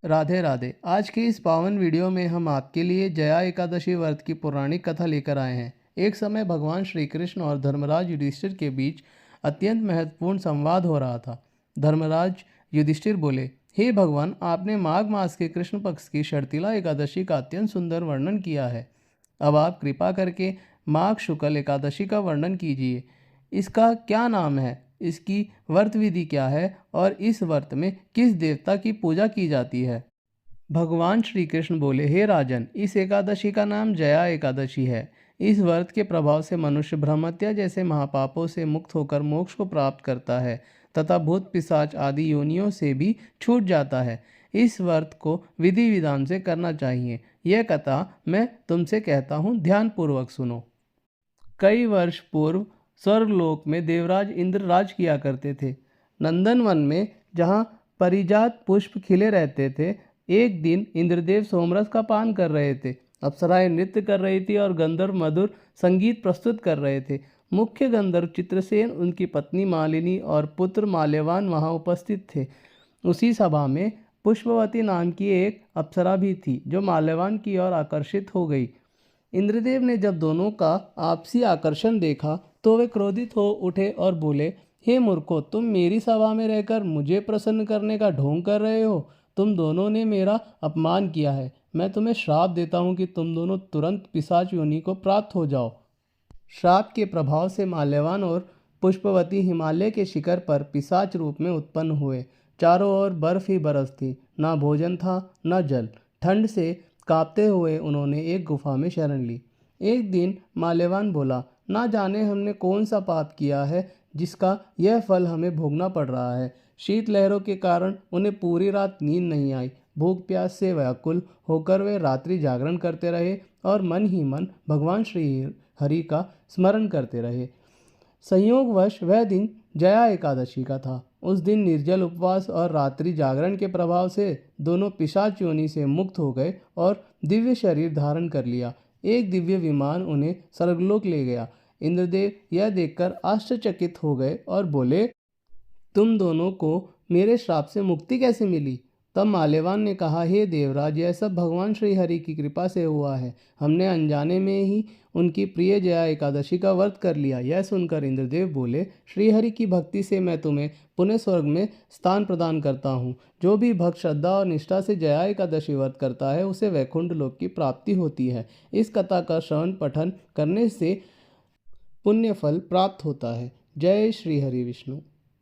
राधे राधे। आज के इस पावन वीडियो में हम आपके लिए जया एकादशी व्रत की पौराणिक कथा लेकर आए हैं। एक समय भगवान श्री कृष्ण और धर्मराज युधिष्ठिर के बीच अत्यंत महत्वपूर्ण संवाद हो रहा था। धर्मराज युधिष्ठिर बोले, हे भगवान, आपने माघ मास के कृष्ण पक्ष की शर्तिला एकादशी का अत्यंत सुंदर वर्णन किया है। अब आप कृपा करके माघ शुक्ल एकादशी का वर्णन कीजिए। इसका क्या नाम है, इसकी व्रत विधि क्या है और इस व्रत में किस देवता की पूजा की जाती है। भगवान श्री कृष्ण बोले, हे राजन, इस एकादशी का नाम जया एकादशी है। इस व्रत के प्रभाव से मनुष्य ब्रह्मत्या जैसे महापापों से मुक्त होकर मोक्ष को प्राप्त करता है तथा भूत पिशाच आदि योनियों से भी छूट जाता है। इस व्रत को विधि विधान से करना चाहिए। यह कथा मैं तुमसे कहता हूँ, ध्यानपूर्वक सुनो। कई वर्ष पूर्व स्वर्गलोक में देवराज इंद्र राज किया करते थे। नंदनवन में जहाँ परिजात पुष्प खिले रहते थे, एक दिन इंद्रदेव सोमरस का पान कर रहे थे। अप्सराएं नृत्य कर रही थी और गंधर्व मधुर संगीत प्रस्तुत कर रहे थे। मुख्य गंधर्व चित्रसेन, उनकी पत्नी मालिनी और पुत्र माल्यवान वहाँ उपस्थित थे। उसी सभा में पुष्पवती नाम की एक अप्सरा भी थी, जो माल्यवान की ओर आकर्षित हो गई। इंद्रदेव ने जब दोनों का आपसी आकर्षण देखा तो वे क्रोधित हो उठे और बोले, हे मूर्खो, तुम मेरी सभा में रहकर मुझे प्रसन्न करने का ढोंग कर रहे हो। तुम दोनों ने मेरा अपमान किया है। मैं तुम्हें श्राप देता हूँ कि तुम दोनों तुरंत पिशाच योनि को प्राप्त हो जाओ। श्राप के प्रभाव से माल्यवान और पुष्पवती हिमालय के शिखर पर पिशाच रूप में उत्पन्न हुए। चारों ओर बर्फ ही बरफ थी, ना भोजन था न जल। ठंड से कांपते हुए उन्होंने एक गुफा में शरण ली। एक दिन माल्यवान बोला, ना जाने हमने कौन सा पाप किया है जिसका यह फल हमें भोगना पड़ रहा है। शीत लहरों के कारण उन्हें पूरी रात नींद नहीं आई। भूख प्यास से व्याकुल होकर वे रात्रि जागरण करते रहे और मन ही मन भगवान श्री हरि का स्मरण करते रहे। संयोगवश वह दिन जया एकादशी का था। उस दिन निर्जल उपवास और रात्रि जागरण के प्रभाव से दोनों पिशाच योनि से मुक्त हो गए और दिव्य शरीर धारण कर लिया। एक दिव्य विमान उन्हें स्वर्गलोक ले गया। इंद्रदेव यह देखकर आश्चर्यचकित हो गए और बोले, तुम दोनों को मेरे श्राप से मुक्ति कैसे मिली। तब माल्यवान ने कहा, हे देवराज, यह सब भगवान श्री हरि की कृपा से हुआ है। हमने अनजाने में ही उनकी प्रिय जया एकादशी का व्रत कर लिया। यह सुनकर इंद्रदेव बोले, श्रीहरि की भक्ति से मैं तुम्हें पुण्य स्वर्ग में स्थान प्रदान करता हूँ। जो भी भक्त श्रद्धा और निष्ठा से जया एकादशी व्रत करता है, उसे वैकुंठ लोक की प्राप्ति होती है। इस कथा का श्रवण पठन करने से पुण्य फल प्राप्त होता है। जय श्री हरि विष्णु।